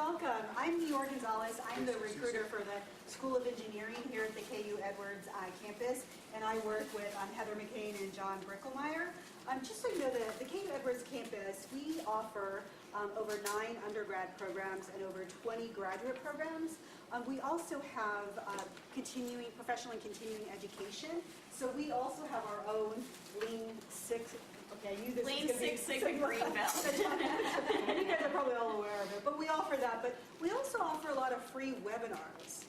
welcome. I'm Nior Gonzalez. I'm the recruiter for the School of Engineering here at the KU Edwards campus, and I work with Heather McCain and John Brickelmeyer. Just so you know, the KU Edwards campus, we offer over 9 undergrad programs and over 20 graduate programs. We also have professional and continuing education. So we also have our own Lean Six. Okay, I knew this Lean was Six Sigma Green Belt. You guys are probably all aware of it, but we offer that. But we also offer a lot of free webinars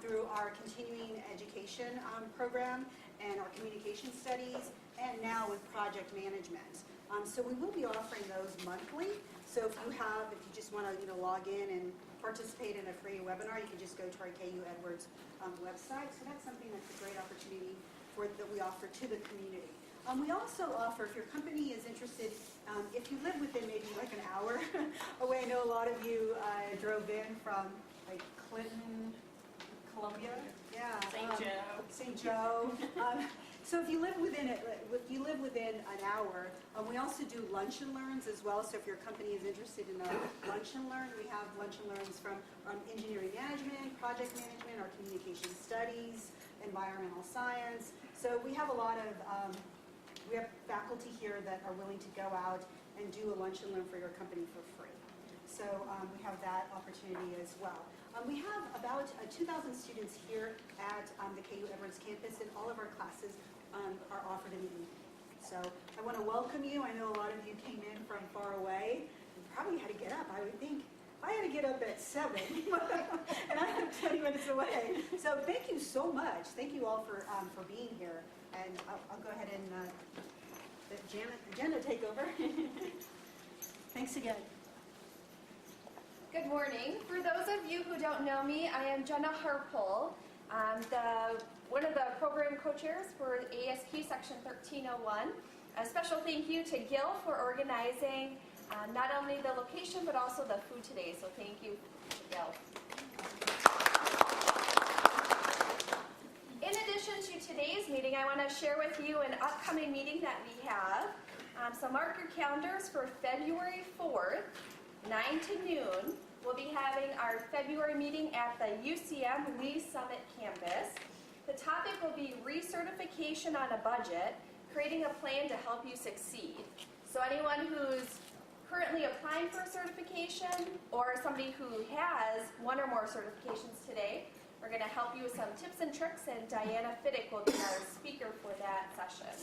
through our continuing education program and our communication studies, and now with project management. So we will be offering those monthly. So if you just want to log in and participate in a free webinar, you can just go to our KU Edwards website. So that's something that's a great opportunity that we offer to the community. We also offer, if your company is interested, if you live within maybe like an hour away, I know a lot of you drove in from like Clinton, Columbia, yeah, St. Joe. So if you live within an hour, we also do lunch and learns as well. So if your company is interested in a lunch and learn, we have lunch and learns from engineering management, project management, our communication studies, environmental science. So we have a lot of we have faculty here that are willing to go out and do a lunch and learn for your company for free. So we have that opportunity as well. We have about 2,000 students here at the KU Edwards campus, and all of our classes are offered in the evening. So I want to welcome you. I know a lot of you came in from far away. You probably had to get up, I would think. I had to get up at 7, and I live 20 minutes away. So thank you so much. Thank you all for being here. And I'll go ahead and let Jenna take over. Thanks again. Good morning. For those of you who don't know me, I am Jenna Harpole. I'm one of the program co-chairs for ASQ Section 1301. A special thank you to Gil for organizing not only the location but also the food today. So thank you, Gil. In addition to today's meeting, I want to share with you an upcoming meeting that we have. So mark your calendars for February 4th, 9 to noon. We'll be having our February meeting at the UCM Lee Summit campus. The topic will be recertification on a budget, creating a plan to help you succeed. So anyone who's currently applying for a certification or somebody who has one or more certifications today, we're going to help you with some tips and tricks, and Diana Fiddick will be our speaker for that session.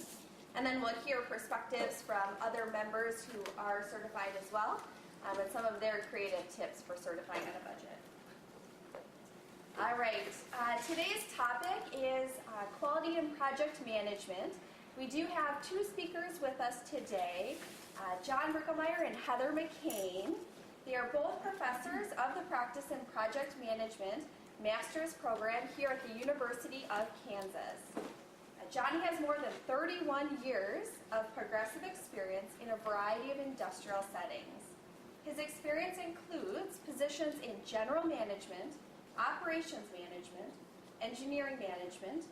And then we'll hear perspectives from other members who are certified as well, and some of their creative tips for certifying on a budget. All right, today's topic is quality and project management. We do have 2 speakers with us today, John Brickelmeyer and Heather McCain. They are both professors of the Practice in Project Management Master's Program here at the University of Kansas. Johnny has more than 31 years of progressive experience in a variety of industrial settings. His experience includes positions in general management, operations management, engineering management,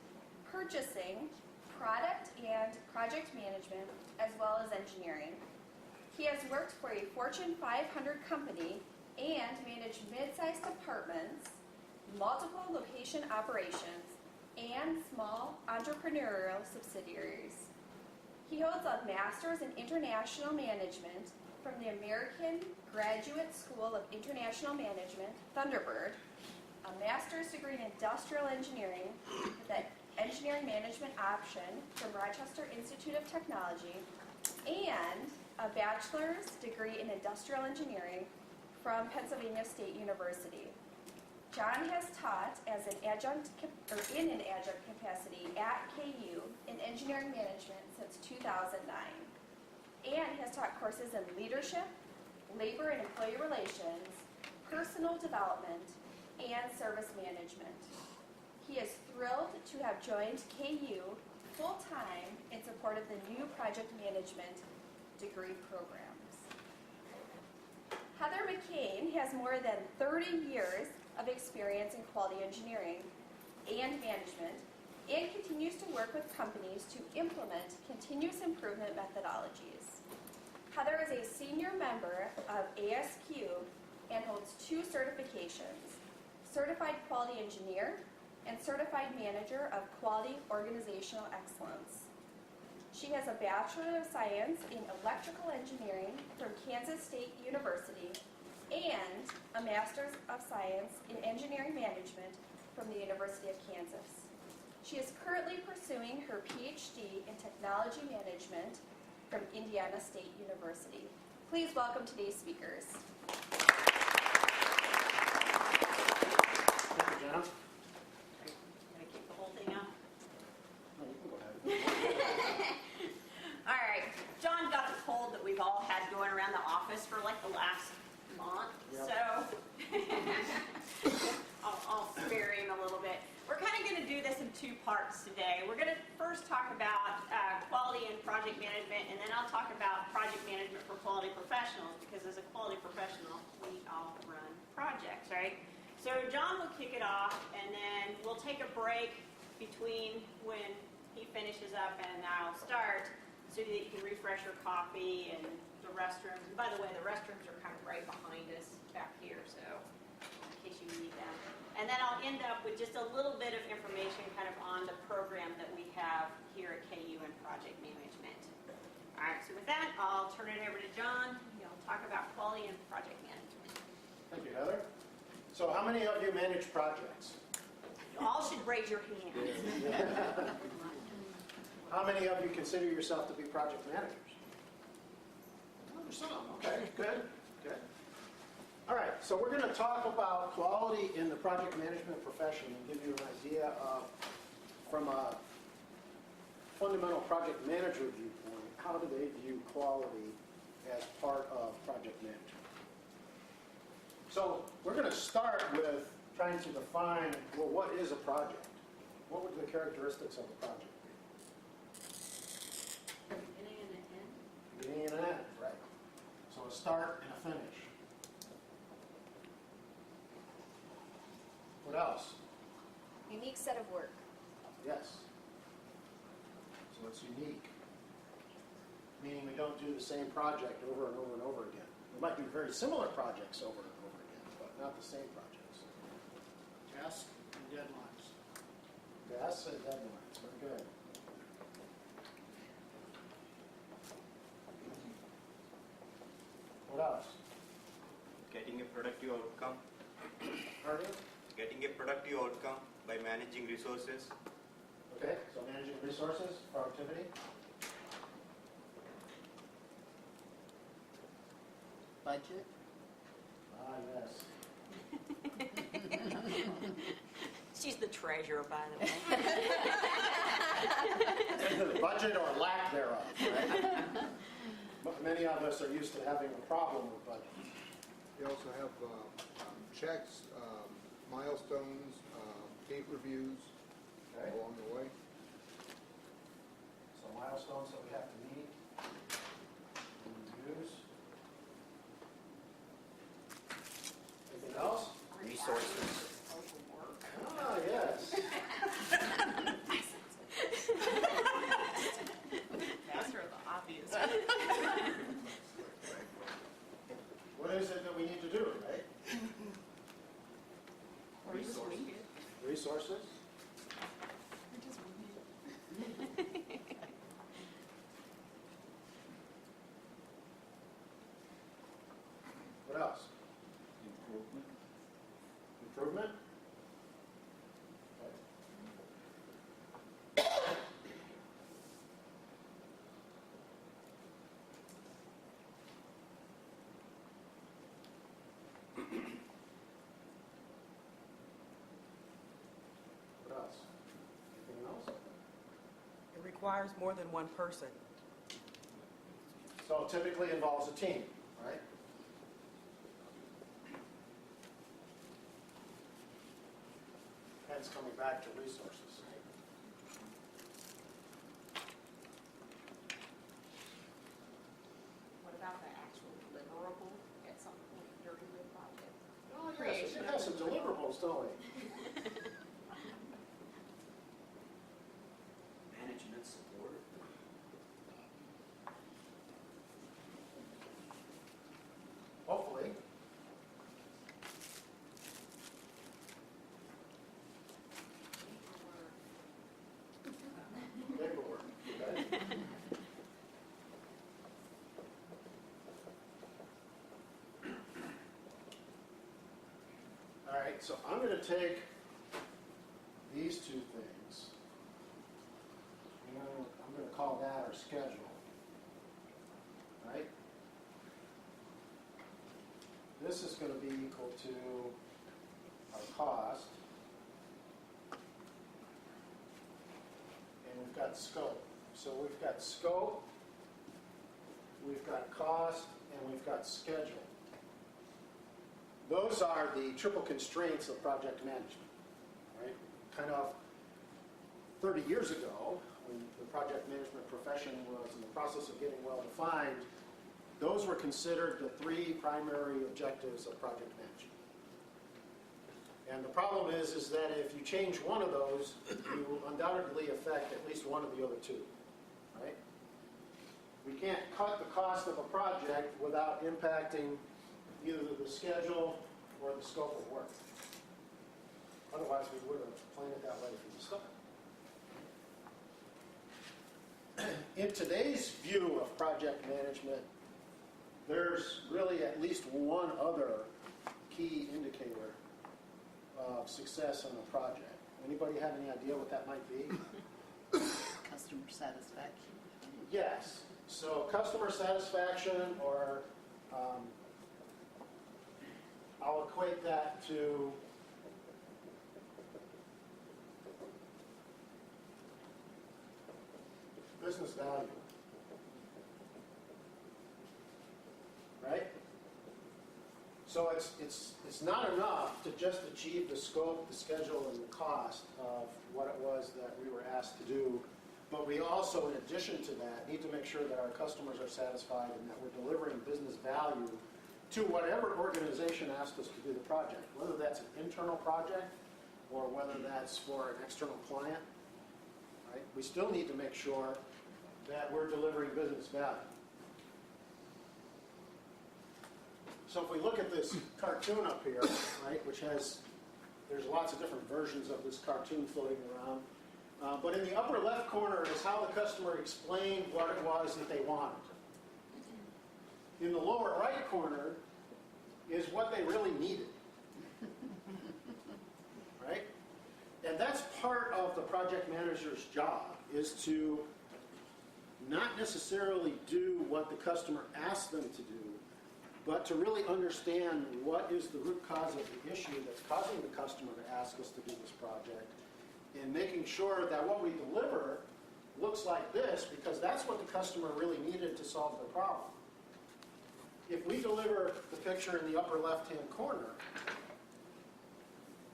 purchasing, product and project management, as well as engineering. He has worked for a Fortune 500 company and managed mid-sized departments, multiple location operations, and small entrepreneurial subsidiaries. He holds a master's in international management from the American Graduate School of International Management, Thunderbird, a master's degree in industrial engineering with an engineering management option from Rochester Institute of Technology, and a bachelor's degree in industrial engineering from Pennsylvania State University. John has taught as in an adjunct capacity at KU in engineering management since 2009, and has taught courses in leadership, labor and employee relations, personal development, and service management. He is thrilled to have joined KU full-time in support of the new project management degree programs. Heather McCain has more than 30 years of experience in quality engineering and management, and continues to work with companies to implement continuous improvement methodologies. Heather is a senior member of ASQ and holds 2 certifications, Certified Quality Engineer and Certified Manager of Quality Organizational Excellence. She has a Bachelor of Science in Electrical Engineering from Kansas State University and a Master's of Science in Engineering Management from the University of Kansas. She is currently pursuing her PhD in Technology Management from Indiana State University. Please welcome today's speakers. Thank you, Jenna. Gonna keep the whole thing up? No, you can go ahead. All right. John got the cold that we've all had going around the office for like the last month, Yep. so I'll spare him a little bit. We're kind of going to do this in 2 parts today. We're going to first talk about quality and project management, and then I'll talk about project management for quality professionals, because as a quality professional, we all run projects, right? So John will kick it off, and then we'll take a break between when he finishes up and I'll start, so that you can refresh your coffee and the restrooms. And by the way, the restrooms are kind of right behind us back here, so in case you need them. And then I'll end up with just a little bit of information kind of on the program that we have here at KU in project management. All right, so with that, I'll turn it over to John. He'll talk about quality and project management. Thank you, Heather. So how many of you manage projects? You all should raise your hand. How many of you consider yourself to be project managers? Oh, there's some. Okay, good, good. All right, so we're going to talk about quality in the project management profession and give you an idea of, from a fundamental project manager viewpoint, how do they view quality as part of project management. So we're going to start with trying to define, well, what is a project? What would the characteristics of a project be? Beginning and an end. Beginning and an end, right. So a start and a finish. What else? Unique set of work. Yes. So it's unique. Meaning we don't do the same project over and over and over again. We might do very similar projects over and over again, but not the same projects. Tasks and deadlines. Yes, and deadlines. Very good. What else? Getting a productive outcome. Pardon? Getting a productive outcome by managing resources. Okay, so managing resources, productivity. Budget. Ah, yes. She's the treasurer, by the way. Budget or lack thereof, right? But many of us are used to having a problem with budget. We also have checks, milestones, gate reviews Okay. along the way. So milestones that we have to meet, reviews. Anything else? Resources. Ah, yes. Master of the obvious. What is it that we need to do, right? Resources. What else? Improvement. What else? Anything else? It requires more than one person. So it typically involves a team, right? Hence coming back to resources. What about the actual deliverable at some point during the project? Oh, yes, we should have some deliverables, don't we? Management support. Hopefully. right, so I'm going to take these two things, and I'm going to call that our schedule, right? This is going to be equal to our cost, and we've got scope. So we've got scope, we've got cost, and we've got schedule. Those are the triple constraints of project management, right? Kind of 30 years ago, when the project management profession was in the process of getting well defined, those were considered the three primary objectives of project management. And the problem is that if you change one of those, you undoubtedly affect at least one of the other two, right? We can't cut the cost of a project without impacting either the schedule or the scope of work. Otherwise, we would have planned it that way from the start. In today's view of project management, there's really at least one other key indicator of success on a project. Anybody have any idea what that might be? Customer satisfaction. Yes. So customer satisfaction, or I'll equate that to business value. Right? So it's not enough to just achieve the scope, the schedule, and the cost of what it was that we were asked to do. But we also, in addition to that, need to make sure that our customers are satisfied and that we're delivering business value to whatever organization asked us to do the project, whether that's an internal project or whether that's for an external client. Right? We still need to make sure that we're delivering business value. So if we look at this cartoon up here, right, which there's lots of different versions of this cartoon floating around. But in the upper left corner is how the customer explained what it was that they wanted. In the lower right corner is what they really needed. Right? And that's part of the project manager's job, is to not necessarily do what the customer asks them to do, but to really understand what is the root cause of the issue that's causing the customer to ask us to do this project, and making sure that what we deliver looks like this, because that's what the customer really needed to solve their problem. If we deliver the picture in the upper left-hand corner,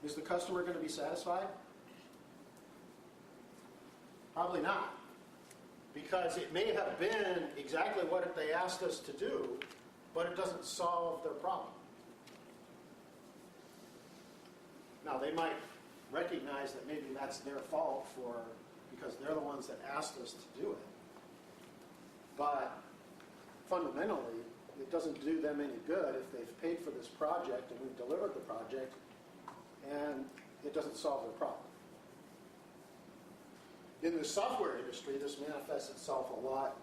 is the customer going to be satisfied? Probably not. Because it may have been exactly what they asked us to do, but it doesn't solve their problem. Now, they might recognize that maybe that's their fault because they're the ones that asked us to do it. But fundamentally, it doesn't do them any good if they've paid for this project and we've delivered the project and it doesn't solve their problem. In the software industry, this manifests itself a lot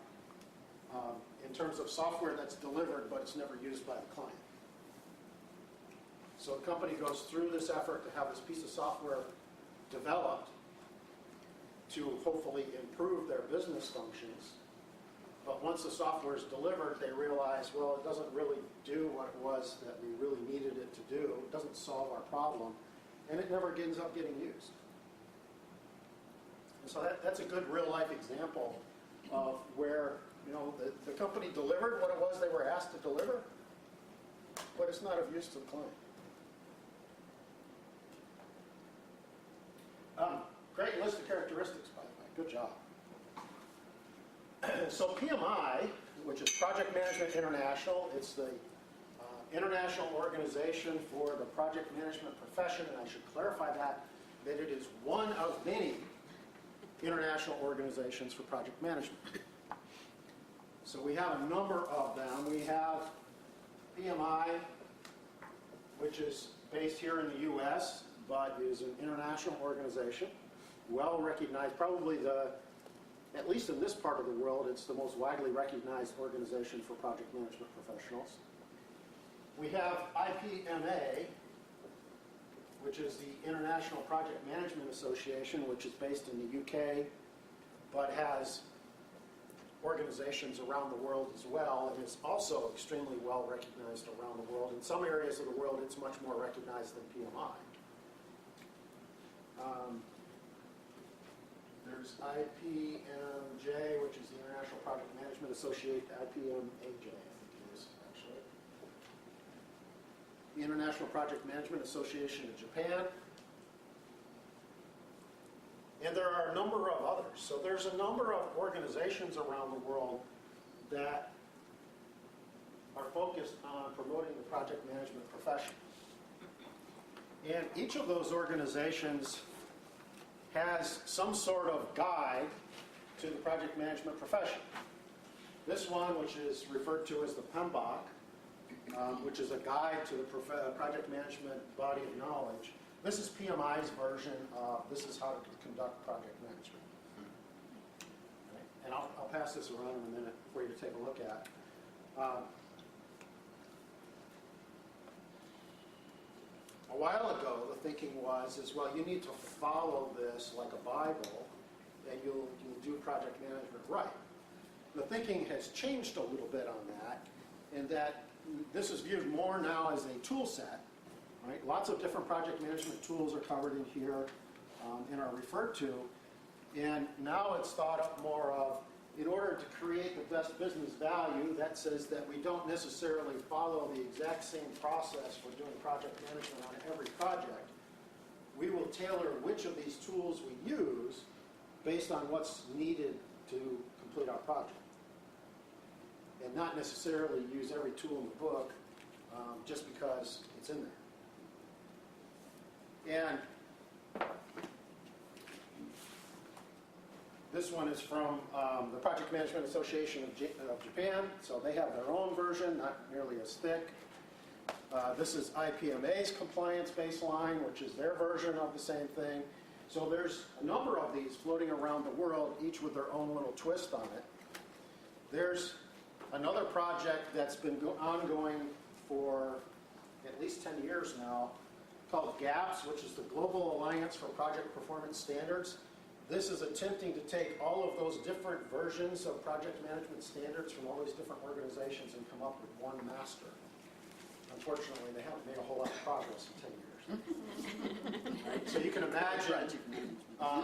in terms of software that's delivered but it's never used by the client. So a company goes through this effort to have this piece of software developed to hopefully improve their business functions. But once the software is delivered, they realize, well, it doesn't really do what it was that we really needed it to do. It doesn't solve our problem, and it never ends up getting used. And so that's a good real-life example of where, the company delivered what it was they were asked to deliver, but it's not of use to the client. Great list of characteristics, by the way. Good job. So PMI, which is Project Management International, it's the international organization for the project management profession, and I should clarify that it is one of many international organizations for project management. So we have a number of them. We have PMI, which is based here in the U.S., but is an international organization, well recognized, probably at least in this part of the world, it's the most widely recognized organization for project management professionals. We have IPMA, which is the International Project Management Association, which is based in the UK, but has organizations around the world as well, and is also extremely well recognized around the world. In some areas of the world, it's much more recognized than PMI. There's IPMJ, which is the International Project Management Association, IPMAJ, I think it is, actually. The International Project Management Association of Japan. And there are a number of others. So there's a number of organizations around the world that are focused on promoting the project management profession. And each of those organizations has some sort of guide to the project management profession. This one, which is referred to as the PMBOK, which is a guide to the project management body of knowledge. This is PMI's version of this is how to conduct project management. Right? And I'll pass this around in a minute for you to take a look at. A while ago, the thinking was, well, you need to follow this like a Bible, and you'll do project management right. The thinking has changed a little bit on that, in that this is viewed more now as a tool set. Right? Lots of different project management tools are covered in here and are referred to. And now it's thought of more of, in order to create the best business value, that says that we don't necessarily follow the exact same process for doing project management on every project. We will tailor which of these tools we use based on what's needed to complete our project. And not necessarily use every tool in the book just because it's in there. And this one is from the Project Management Association of Japan, so they have their own version, not nearly as thick. This is IPMA's compliance baseline, which is their version of the same thing. So there's a number of these floating around the world, each with their own little twist on it. There's another project that's been ongoing for at least 10 years now, called GAPS, which is the Global Alliance for Project Performance Standards. This is attempting to take all of those different versions of project management standards from all these different organizations and come up with one master. Unfortunately, they haven't made a whole lot of progress in 10 years. Right? So you can imagine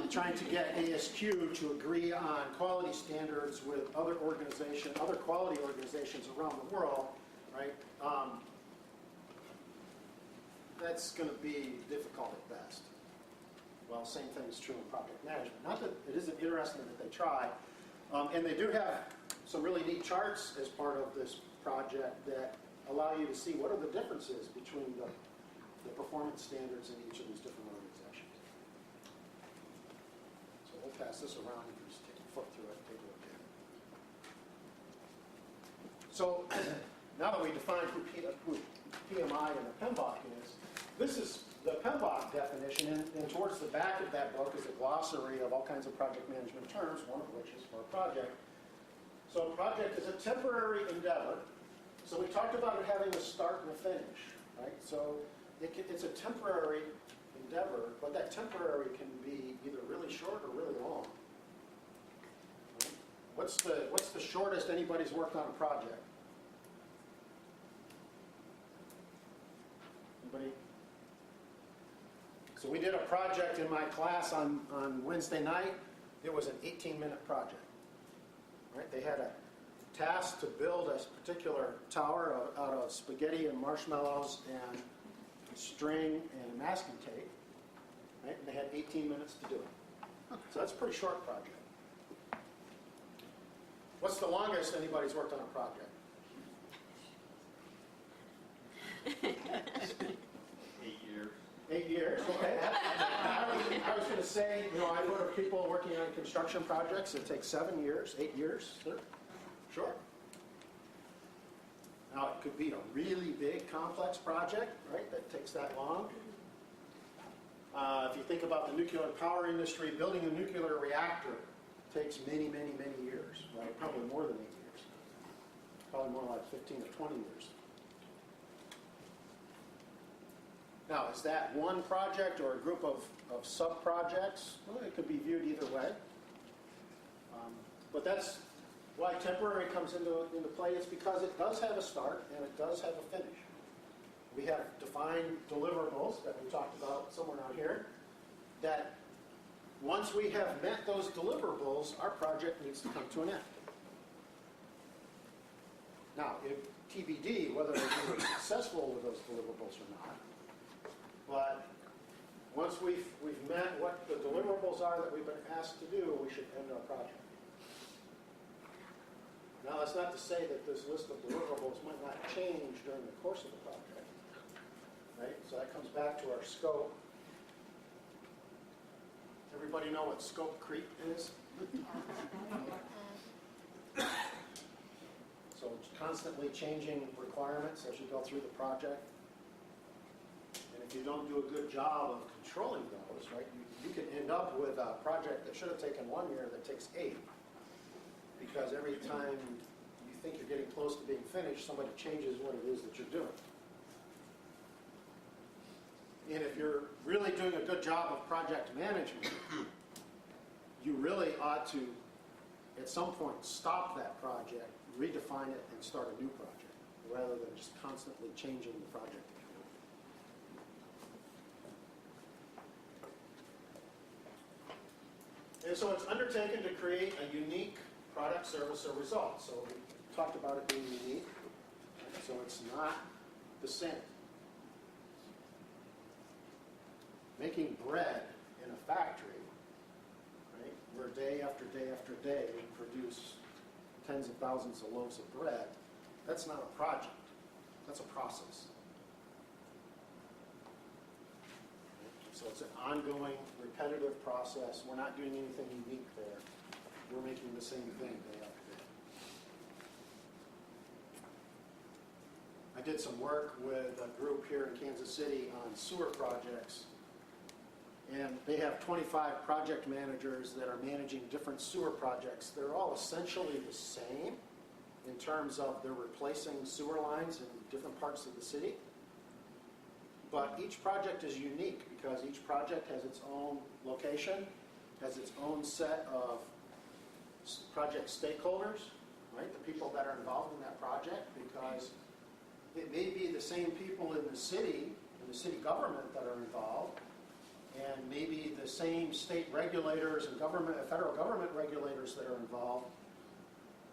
trying to get ASQ to agree on quality standards with other quality organizations around the world, right? That's going to be difficult at best. Well, same thing is true in project management. Not that it isn't interesting that they try. And they do have some really neat charts as part of this project that allow you to see what are the differences between the performance standards in each of these different organizations. So we'll pass this around. You can just take a flip through it and take a look at it. So now that we defined who PMI and the PMBOK is, this is the PMBOK definition, and towards the back of that book is a glossary of all kinds of project management terms, one of which is for a project. So a project is a temporary endeavor. So we talked about it having a start and a finish, right? So it's a temporary endeavor, but that temporary can be either really short or really long. Right? What's the shortest anybody's worked on a project? Anybody? So we did a project in my class on Wednesday night. It was an 18-minute project. Right? They had a task to build a particular tower out of spaghetti and marshmallows and string and masking tape. Right? And they had 18 minutes to do it. So that's a pretty short project. What's the longest anybody's worked on a project? 8 years, okay. I was going to say, I've heard of people working on construction projects that take 7 years, 8 years. Sure. Now, it could be a really big, complex project, right, that takes that long. If you think about the nuclear power industry, building a nuclear reactor takes many, many, many years, right? Probably more than 8 years. Probably more like 15 to 20 years. Now, is that one project or a group of sub-projects? Well, it could be viewed either way. But that's why temporary comes into play. It's because it does have a start and it does have a finish. We have defined deliverables that we talked about somewhere out here, that once we have met those deliverables, our project needs to come to an end. Now, if TBD, whether we're successful with those deliverables or not, but once we've met what the deliverables are that we've been asked to do, we should end our project. Now, that's not to say that this list of deliverables might not change during the course of the project, right? So that comes back to our scope. Everybody know what scope creep is? So it's constantly changing requirements as you go through the project. And if you don't do a good job of controlling those, right, you can end up with a project that should have taken 1 year that takes 8. Because every time you think you're getting close to being finished, somebody changes what it is that you're doing. And if you're really doing a good job of project management, you really ought to, at some point, stop that project, redefine it, and start a new project, rather than just constantly changing the project. And so it's undertaken to create a unique product, service, or result. So we talked about it being unique. So it's not the same. Making bread in a factory, right, where day after day after day we produce tens of thousands of loaves of bread, that's not a project. That's a process. So it's an ongoing, repetitive process. We're not doing anything unique there. We're making the same thing day after day. I did some work with a group here in Kansas City on sewer projects. And they have 25 project managers that are managing different sewer projects. They're all essentially the same in terms of they're replacing sewer lines in different parts of the city. But each project is unique because each project has its own location, has its own set of project stakeholders, right? The people that are involved in that project, because it may be the same people in the city government that are involved, and maybe the same state regulators and federal government regulators that are involved.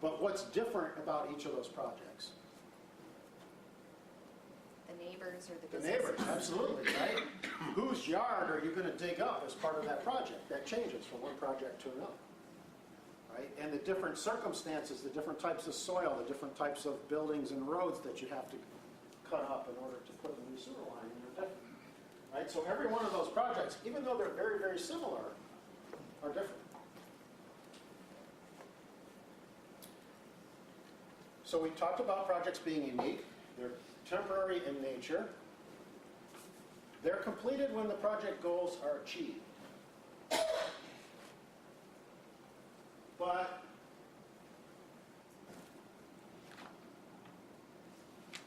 But what's different about each of those projects? The neighbors or the The businesses. neighbors, absolutely, right? Whose yard are you going to dig up as part of that project? That changes from one project to another, right? And the different circumstances, the different types of soil, the different types of buildings and roads that you have to cut up in order to put a new sewer line in, are different, right? So every one of those projects, even though they're very, very similar, are different. So we talked about projects being unique. They're temporary in nature. They're completed when the project goals are achieved. But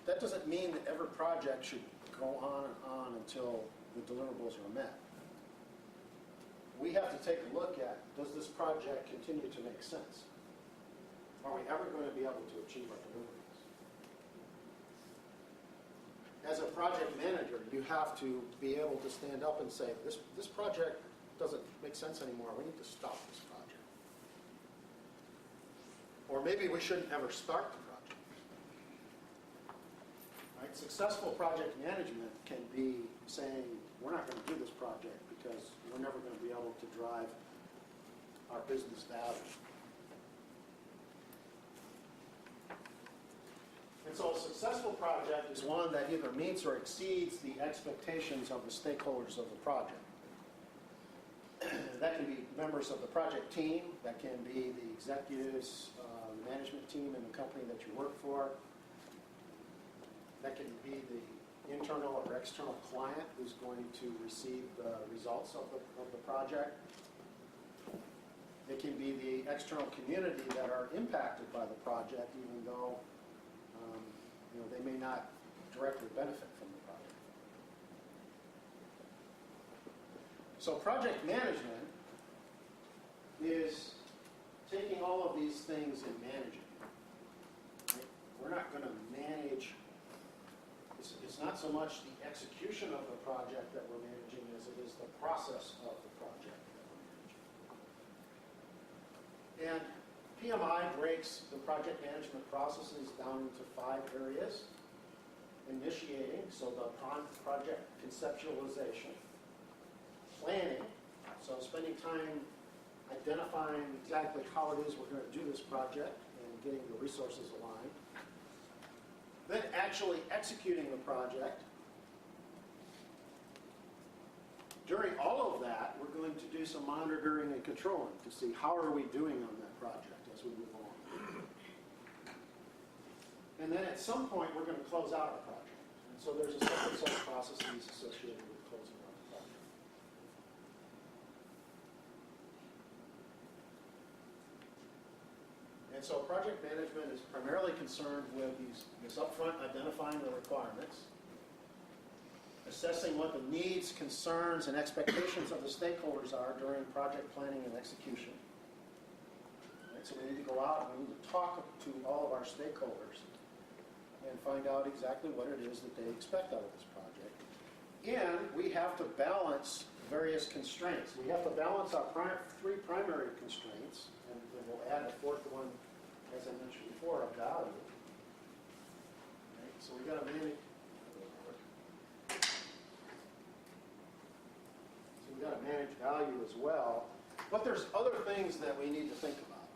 that doesn't mean that every project should go on and on until the deliverables are met. We have to take a look at, does this project continue to make sense? Are we ever going to be able to achieve our deliverables? As a project manager, you have to be able to stand up and say, this project doesn't make sense anymore. We need to stop this project. Or maybe we shouldn't ever start the project. Right? Successful project management can be saying, we're not going to do this project because we're never going to be able to drive our business value. And so a successful project is one that either meets or exceeds the expectations of the stakeholders of the project. That can be members of the project team, that can be the executives, management team in the company that you work for. That can be the internal or external client who's going to receive the results of the project. It can be the external community that are impacted by the project, even though they may not directly benefit from the project. So project management is taking all of these things and managing them. Right? We're not going to manage, it's not so much the execution of the project that we're managing as it is the process of the project that we're managing. And PMI breaks the project management processes down into 5 areas. Initiating, so the project conceptualization. Planning, so spending time identifying exactly how it is we're going to do this project and getting the resources aligned. Then actually executing the project. During all of that, we're going to do some monitoring and controlling to see how are we doing on that project as we move along. And then at some point, we're going to close out our project. And so there's a separate set of processes associated with closing out the project. And so project management is primarily concerned with this upfront identifying the requirements, assessing what the needs, concerns, and expectations of the stakeholders are during project planning and execution. Right, so we need to go out and we need to talk to all of our stakeholders and find out exactly what it is that they expect out of this project. And we have to balance various constraints. We have to balance our 3 primary constraints, and we'll add a 4th one, as I mentioned before, a value. Right? So we've got to manage. So we've got to manage value as well. But there's other things that we need to think about.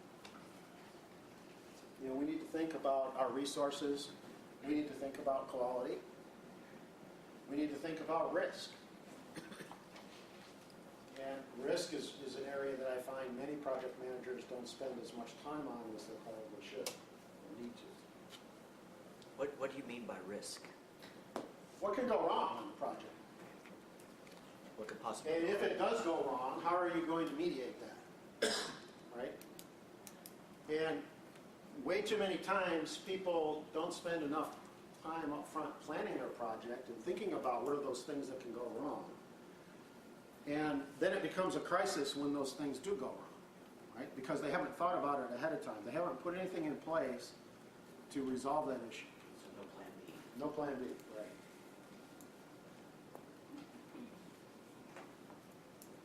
You know, we need to think about our resources. We need to think about quality. We need to think about risk. And risk is an area that I find many project managers don't spend as much time on as they probably should or need to. What do you mean by risk? What can go wrong on the project? What could possibly And go if it does go wrong, how are you going to mediate that? Right? And way too many times, people don't spend enough time up front planning their project and thinking about what are those things that can go wrong. And then it becomes a crisis when those things do go wrong, right? Because they haven't thought about it ahead of time. They haven't put anything in place to resolve that issue. So no plan B. No plan B, right.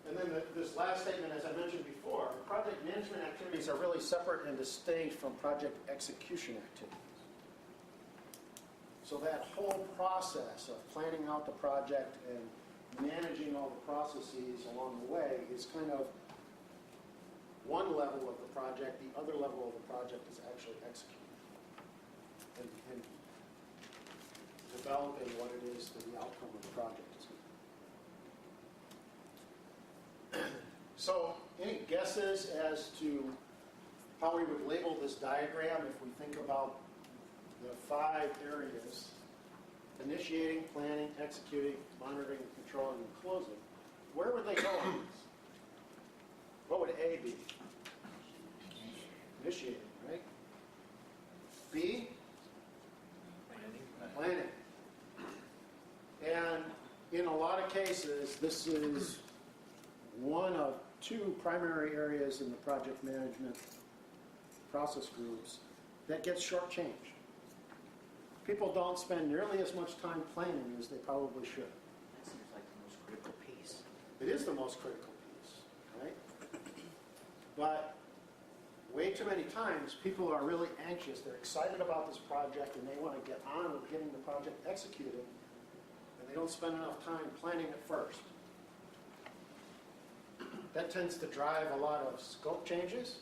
And then this last statement, as I mentioned before, project management activities are really separate and distinct from project execution activities. So that whole process of planning out the project and managing all the processes along the way is kind of one level of the project. The other level of the project is actually executing and developing what it is that the outcome of the project is going to be. So, any guesses as to how we would label this diagram if we think about the 5 areas: initiating, planning, executing, monitoring, controlling, and closing? Where would they go on this? What would A be? Initiating, right? B? Planning. And in a lot of cases, this is one of 2 primary areas in the project management process groups that gets shortchanged. People don't spend nearly as much time planning as they probably should. That seems like the most critical piece. It is the most critical piece, right? But way too many times, people are really anxious. They're excited about this project, and they want to get on with getting the project executed, and they don't spend enough time planning it first. That tends to drive a lot of scope changes.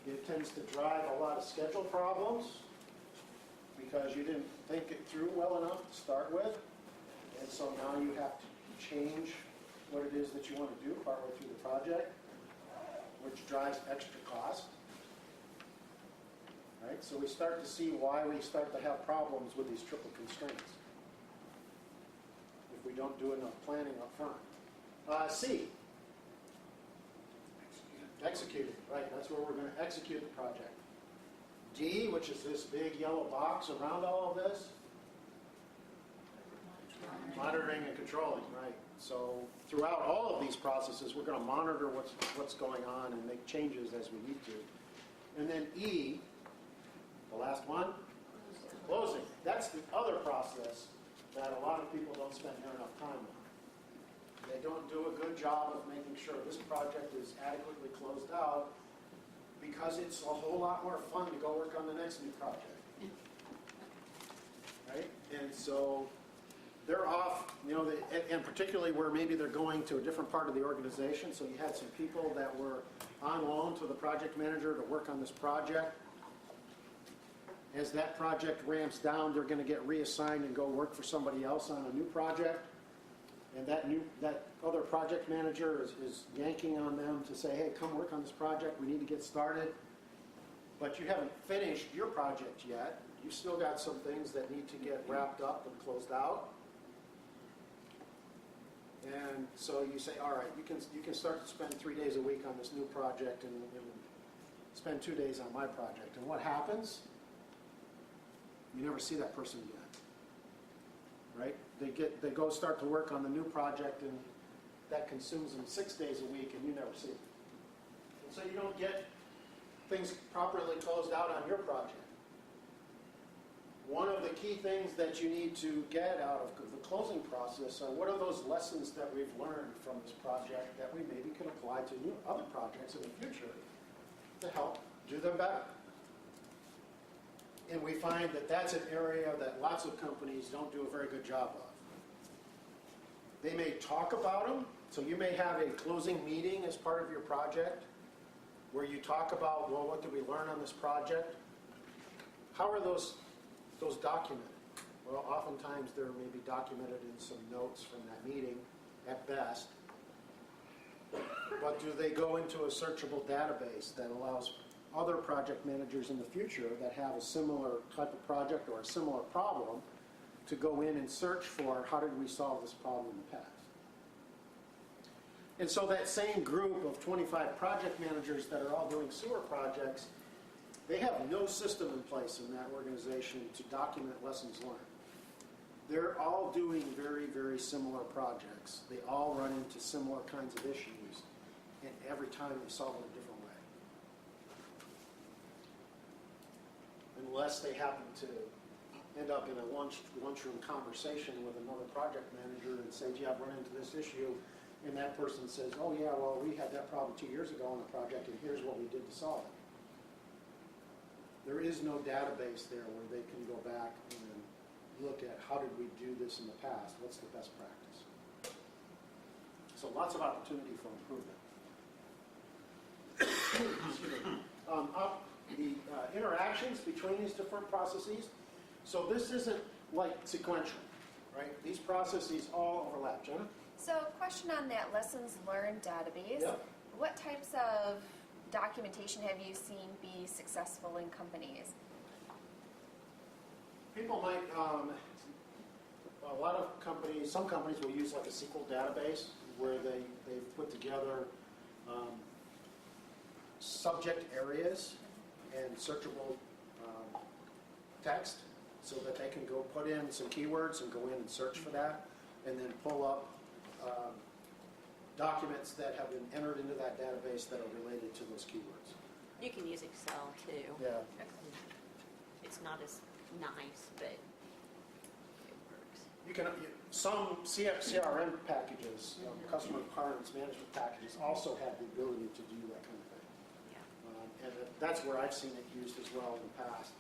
It tends to drive a lot of schedule problems because you didn't think it through well enough to start with. And so now you have to change what it is that you want to do partway through the project, which drives extra cost. Right? So we start to see why we start to have problems with these triple constraints if we don't do enough planning up front. C. Executing, right? That's where we're going to execute the project. D, which is this big yellow box around all of this. Monitoring monitoring and controlling, right. So throughout all of these processes, we're going to monitor what's going on and make changes as we need to. And then E, the last one, closing. That's the other process that a lot of people don't spend near enough time on. They don't do a good job of making sure this project is adequately closed out because it's a whole lot more fun to go work on the next new project. Right? And so they're off, and particularly where maybe they're going to a different part of the organization. So you had some people that were on loan to the project manager to work on this project. As that project ramps down, they're going to get reassigned and go work for somebody else on a new project. And that other project manager is yanking on them to say, hey, come work on this project. We need to get started. But you haven't finished your project yet. You've still got some things that need to get wrapped up and closed out. And so you say, all right, you can start to spend 3 days a week on this new project and spend 2 days on my project. And what happens? You never see that person again, right? They go start to work on the new project, and that consumes them 6 days a week, and you never see them. And so you don't get things properly closed out on your project. One of the key things that you need to get out of the closing process are what are those lessons that we've learned from this project that we maybe can apply to other projects in the future to help do them better. And we find that that's an area that lots of companies don't do a very good job of. They may talk about them, so you may have a closing meeting as part of your project where you talk about, well, what did we learn on this project? How are those documented? Well, oftentimes they're maybe documented in some notes from that meeting at best. But do they go into a searchable database that allows other project managers in the future that have a similar type of project or a similar problem to go in and search for how did we solve this problem in the past? And so that same group of 25 project managers that are all doing sewer projects, they have no system in place in that organization to document lessons learned. They're all doing very, very similar projects. They all run into similar kinds of issues, and every time they solve them a different way. Unless they happen to end up in a lunchroom conversation with another project manager and say, gee, I've run into this issue, and that person says, oh yeah, well, we had that problem 2 years ago on the project, and here's what we did to solve it. There is no database there where they can go back and look at how did we do this in the past, what's the best practice. So lots of opportunity for improvement. The interactions between these different processes. So this isn't like sequential, right? These processes all overlap. Jenna? So question on that lessons learned database. Yep. What types of documentation have you seen be successful in companies? People might, a lot of companies, some companies will use like a SQL database where they've put together subject areas and searchable text so that they can go put in some keywords and go in and search for that and then pull up documents that have been entered into that database that are related to those keywords. You can use Excel too. Yeah. It's not as nice, but it works. You can, some CRM packages, customer requirements management packages also have the ability to do that kind of thing. Yeah. And that's where I've seen it used as well in the past,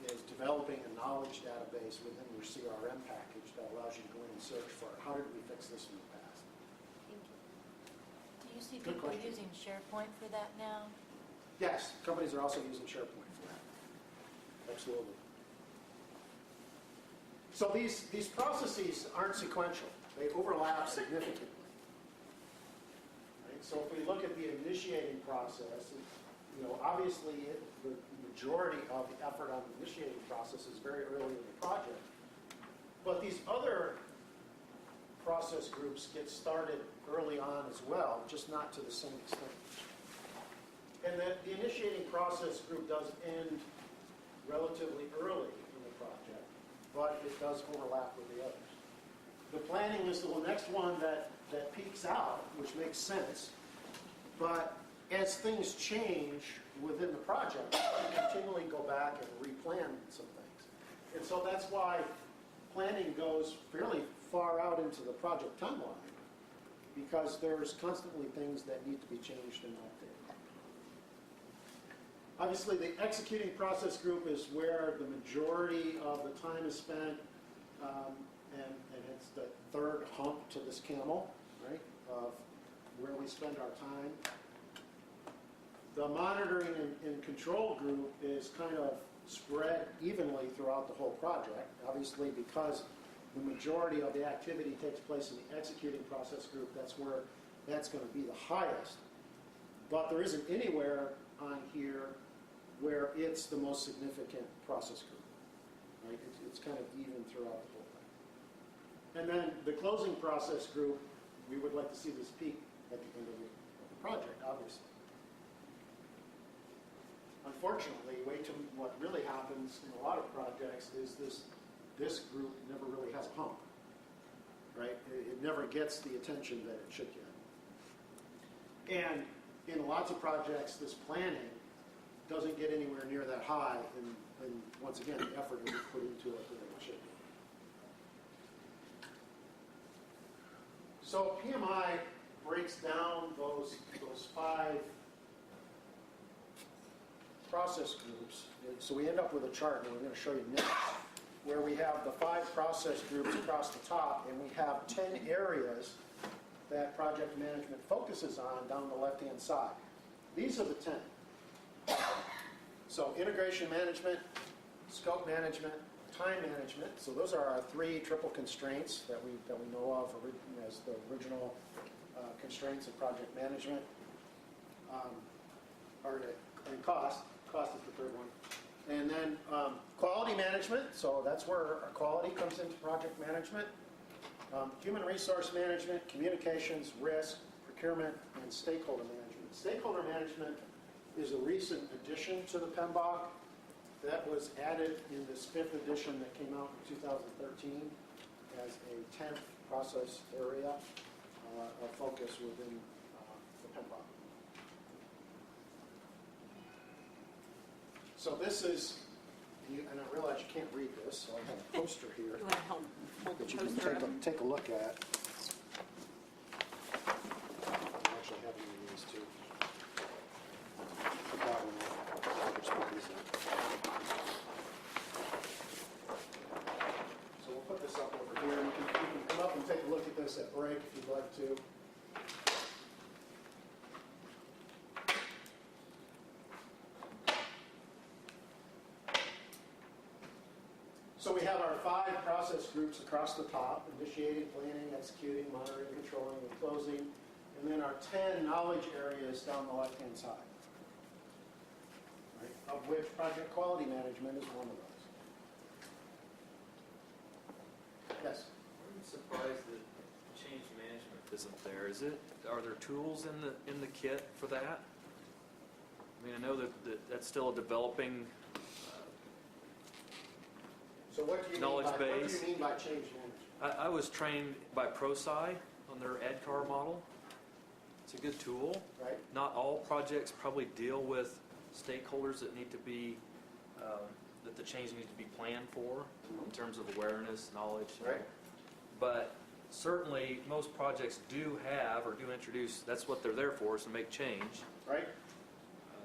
is developing a knowledge database within your CRM package that allows you to go in and search for how did we fix this in the past. Thank you. Do you see Good people question. using SharePoint for that now? Yes, companies are also using SharePoint for that. Absolutely. So these processes aren't sequential. They overlap significantly. Right? So if we look at the initiating process, obviously the majority of the effort on the initiating process is very early in the project. But these other process groups get started early on as well, just not to the same extent. And the initiating process group does end relatively early in the project, but it does overlap with the others. The planning is the next one that peaks out, which makes sense. But as things change within the project, we continually go back and replan some things. And so that's why planning goes fairly far out into the project timeline, because there's constantly things that need to be changed and updated. Obviously, the executing process group is where the majority of the time is spent, and it's the third hump to this camel, right, of where we spend our time. The monitoring and control group is kind of spread evenly throughout the whole project, obviously because the majority of the activity takes place in the executing process group. That's where that's going to be the highest. But there isn't anywhere on here where it's the most significant process group. Right? It's kind of even throughout the whole thing. And then the closing process group, we would like to see this peak at the end of the project, obviously. Unfortunately, what really happens in a lot of projects is this group never really has a hump, right? It never gets the attention that it should get. And in lots of projects, this planning doesn't get anywhere near that high, and once again, the effort is put into it that it should be. So PMI breaks down those 5 process groups. So we end up with a chart, and we're going to show you next, where we have the 5 process groups across the top, and we have 10 areas that project management focuses on down the left-hand side. These are the 10. So integration management, scope management, time management. So those are our 3 triple constraints that we know of as the original constraints of project management. And cost. Cost is the third one. And then quality management, so that's where our quality comes into project management. Human resource management, communications, risk, procurement, and stakeholder management. Stakeholder management is a recent addition to the PMBOK that was added in this 5th edition that came out in 2013 as a 10th process area of focus within the PMBOK. So this is, and I realize you can't read this, so I have a poster here You want to hold the that you can poster up? take a look at. I actually have one of these too. Put that one up. Just put these in. So we'll put this up over here. You can come up and take a look at this at break if you'd like to. So we have our 5 process groups across the top: initiating, planning, executing, monitoring, controlling, and closing. And then our 10 knowledge areas down the left-hand side, right, of which project quality management is one of those. Yes? I'm surprised that change management isn't there. Are there tools in the kit for that? I mean, I know that that's still a developing So what do you knowledge base. mean by change management? I was trained by ProSci on their ADCAR model. It's a good tool. Right. Not all projects probably deal with stakeholders that need to be, that the change needs to be planned for in terms of awareness, knowledge. Right. But certainly most projects do have or do introduce, that's what they're there for, is to make change. Right.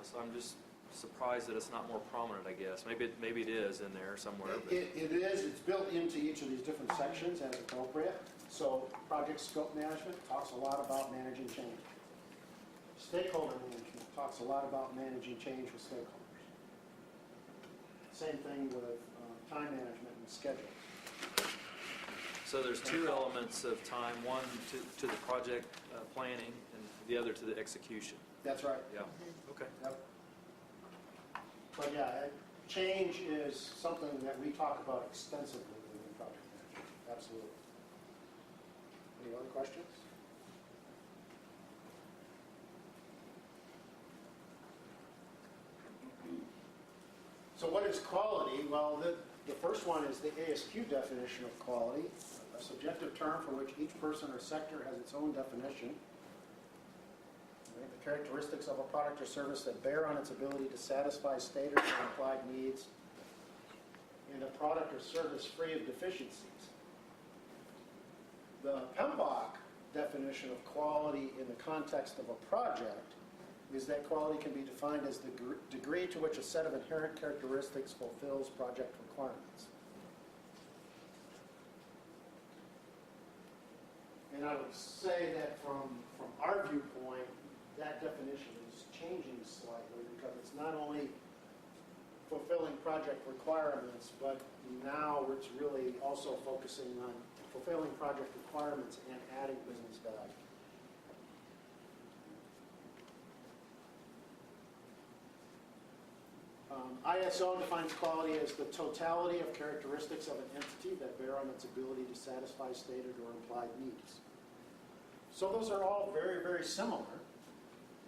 So I'm just surprised that it's not more prominent, I guess. Maybe it is in there somewhere. But It is. It's built into each of these different sections as appropriate. So project scope management talks a lot about managing change. Stakeholder management talks a lot about managing change with stakeholders. Same thing with time management and schedule. So there's 2 elements of time, one to the project planning and the other to the execution. That's right. Yeah, okay. Yep. But yeah, change is something that we talk about extensively within project management. Absolutely. Any other questions? So what is quality? Well, The first one is the ASQ definition of quality, a subjective term for which each person or sector has its own definition. Right, the characteristics of a product or service that bear on its ability to satisfy stated or implied needs, and a product or service free of deficiencies. The PMBOK definition of quality in the context of a project is that quality can be defined as the degree to which a set of inherent characteristics fulfills project requirements. And I would say that from our viewpoint, that definition is changing slightly because it's not only fulfilling project requirements, but now it's really also focusing on fulfilling project requirements and adding business value. ISO defines quality as the totality of characteristics of an entity that bear on its ability to satisfy stated or implied needs. So those are all very, very similar.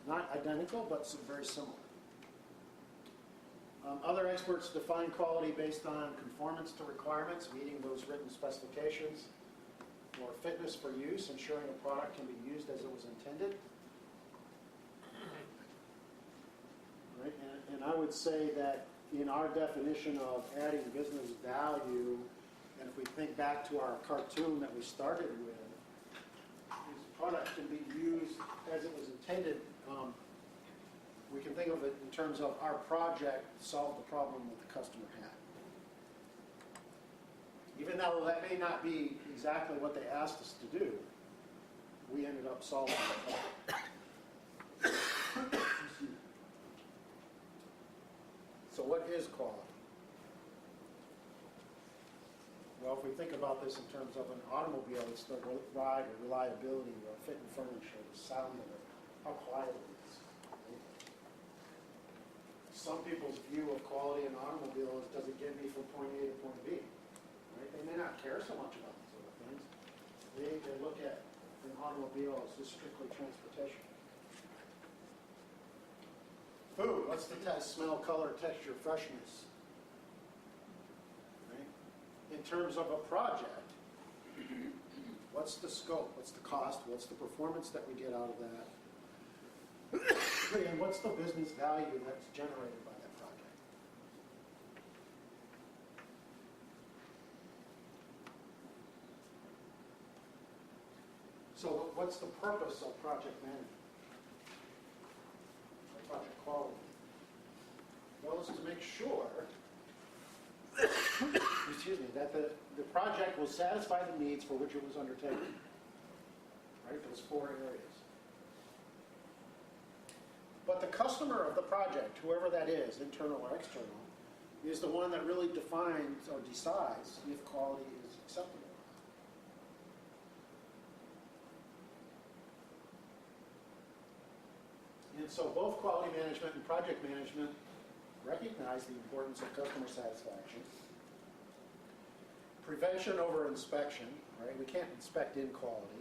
Not identical, but very similar. Other experts define quality based on conformance to requirements, meeting those written specifications, or fitness for use, ensuring a product can be used as it was intended. Right? And I would say that in our definition of adding business value, and if we think back to our cartoon that we started with, this product can be used as it was intended. We can think of it in terms of our project solved the problem that the customer had. Even though that may not be exactly what they asked us to do, we ended up solving the problem. So what is quality? Well, if we think about this in terms of an automobile, it's the ride or reliability or fit and finish or the sound of it, how quiet it is. Some people's view of quality in an automobile is, does it get me from point A to point B? Right? They may not care so much about these other things. They look at an automobile as just strictly transportation. Food, what's the test? Smell, color, texture, freshness. Right? In terms of a project, what's the scope? What's the cost? What's the performance that we get out of that? And what's the business value that's generated by that project? So what's the purpose of project management? Or project quality? Well, it's to make sure excuse me, that the project will satisfy the needs for which it was undertaken. Right? Those 4 areas. But the customer of the project, whoever that is, internal or external, is the one that really defines or decides if quality is acceptable. And so both quality management and project management recognize the importance of customer satisfaction. Prevention over inspection, right? We can't inspect in quality.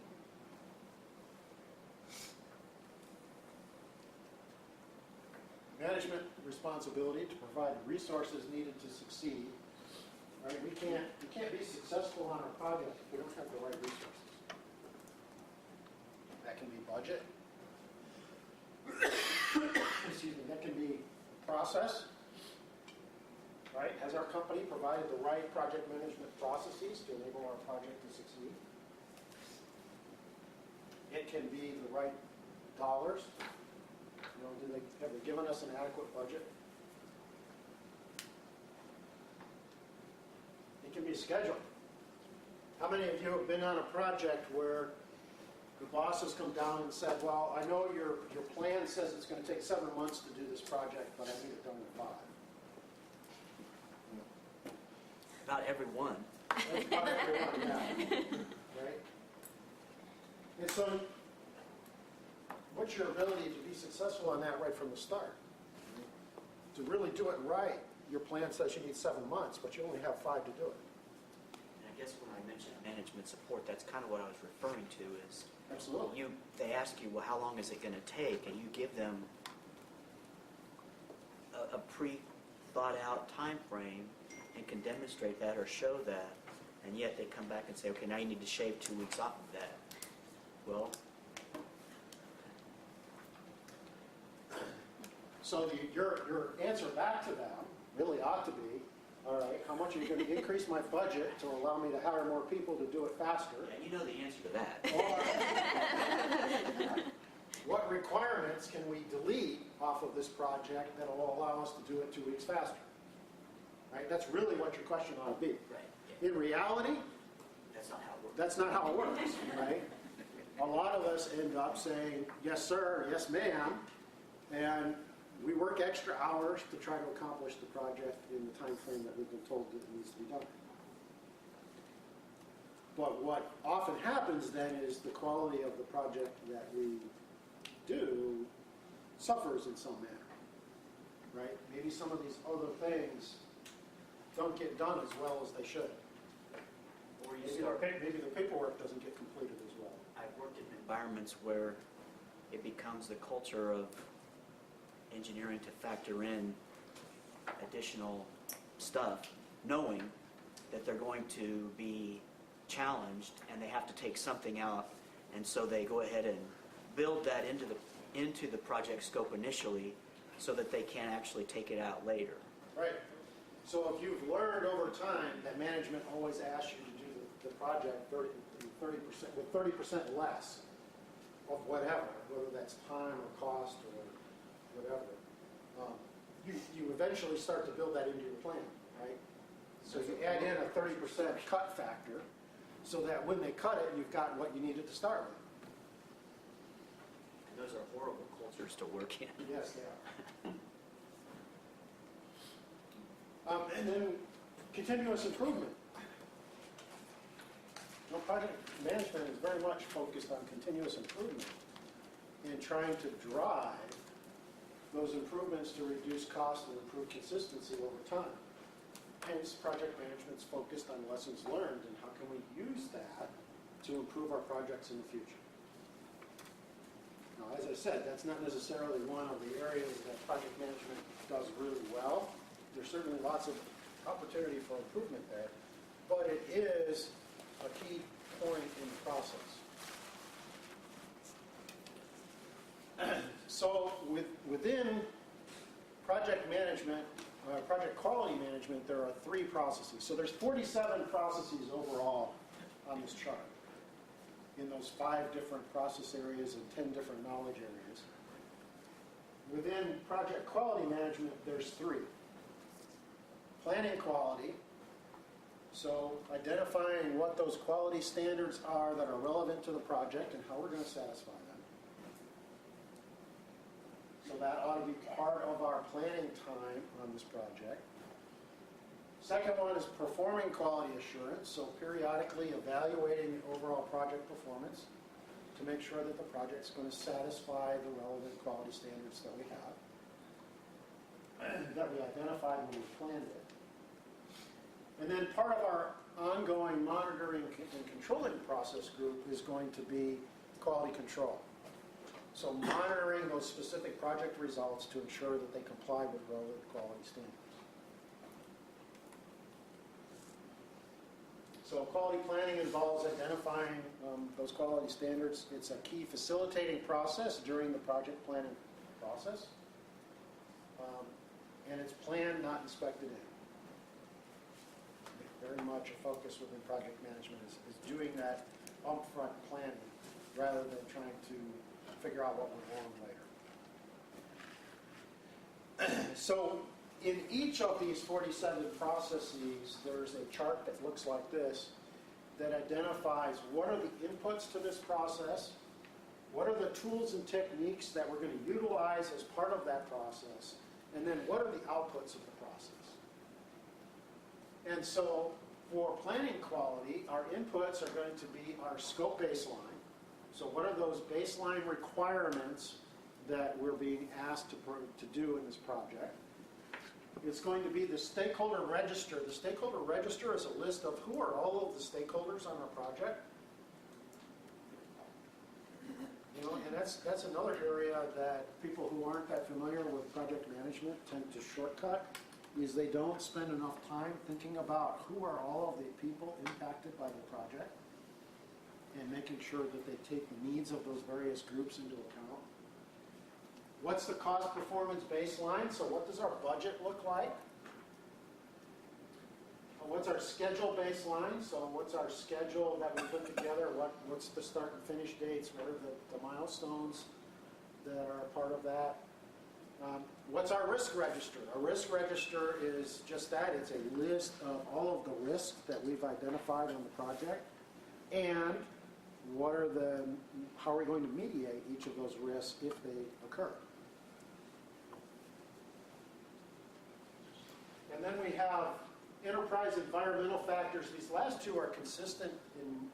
Management responsibility to provide the resources needed to succeed. Right? We can't be successful on our project if we don't have the right resources. That can be budget. Excuse me. That can be process. Right? Has our company provided the right project management processes to enable our project to succeed? It can be the right dollars. You know, have they given us an adequate budget? It can be scheduled. How many of you have been on a project where the boss has come down and said, well, I know your plan says it's going to take 7 months to do this project, but I need it done in 5. Not every one. That's not everyone, yeah. Right? And so, what's your ability to be successful on that right from the start? To really do it right, your plan says you need 7 months, but you only have 5 to do it. And I guess when I mentioned management support, that's kind of what I was referring to is Absolutely. they ask you, well, how long is it going to take? And you give them a pre-thought out time frame and can demonstrate that or show that, and yet they come back and say, okay, now you need to shave 2 weeks off of that. Well, So your answer back to them really ought to be, all right, how much are you going to increase my budget to allow me to hire more people to do it faster? yeah, you know the answer to that. Or what requirements can we delete off of this project that will allow us to do it 2 weeks faster? Right? That's really what your question ought to be. Right. Yeah. In reality, That's not how it works. that's not how it works, right? A lot of us end up saying, yes, sir, yes, ma'am, and we work extra hours to try to accomplish the project in the time frame that we've been told that it needs to be done. But what often happens then is the quality of the project that we do suffers in some manner, right? Maybe some of these other things don't get done as well as they should. Or you Maybe start, maybe the paperwork doesn't get completed as well. I've worked in environments where it becomes the culture of engineering to factor in additional stuff, knowing that they're going to be challenged and they have to take something out, and so they go ahead and build that into the project scope initially so that they can actually take it out later. Right. So if you've learned over time that management always asks you to do the project 30% with 30% less of whatever, whether that's time or cost or whatever, you eventually start to build that into your plan, right? So you add in a 30% cut factor so that when they cut it, you've got what you needed to start with. And those are horrible cultures to work in. Yes, they are. And then continuous improvement. You know, project management is very much focused on continuous improvement and trying to drive those improvements to reduce cost and improve consistency over time. Hence, project management's focused on lessons learned and how can we use that to improve our projects in the future. Now, as I said, that's not necessarily one of the areas that project management does really well. There's certainly lots of opportunity for improvement there, but it is a key point in the process. So within project management, project quality management, there are 3 processes. So there's 47 processes overall on this chart in those 5 different process areas and 10 different knowledge areas. Within project quality management, there's 3. Planning quality, so identifying what those quality standards are that are relevant to the project and how we're going to satisfy them. So that ought to be part of our planning time on this project. Second one is performing quality assurance, so periodically evaluating the overall project performance to make sure that the project's going to satisfy the relevant quality standards that we have, that we identified when we planned it. And then part of our ongoing monitoring and controlling process group is going to be quality control. So monitoring those specific project results to ensure that they comply with relevant quality standards. So quality planning involves identifying those quality standards. It's a key facilitating process during the project planning process. And it's planned, not inspected in. Very much a focus within project management is doing that upfront planning rather than trying to figure out what went wrong later. So in each of these 47 processes, there's a chart that looks like this that identifies what are the inputs to this process, what are the tools and techniques that we're going to utilize as part of that process, and then what are the outputs of the process. And so for planning quality, our inputs are going to be our scope baseline. So what are those baseline requirements that we're being asked to do in this project? It's going to be the stakeholder register. The stakeholder register is a list of who are all of the stakeholders on our project. You know, and that's another area that people who aren't that familiar with project management tend to shortcut is they don't spend enough time thinking about who are all of the people impacted by the project and making sure that they take the needs of those various groups into account. What's the cost performance baseline? So what does our budget look like? What's our schedule baseline? So what's our schedule that we put together? What's the start and finish dates? What are the milestones that are a part of that? What's our risk register? Our risk register is just that. It's a list of all of the risks that we've identified on the project, and how are we going to mediate each of those risks if they occur. And then we have enterprise environmental factors. These last two are consistent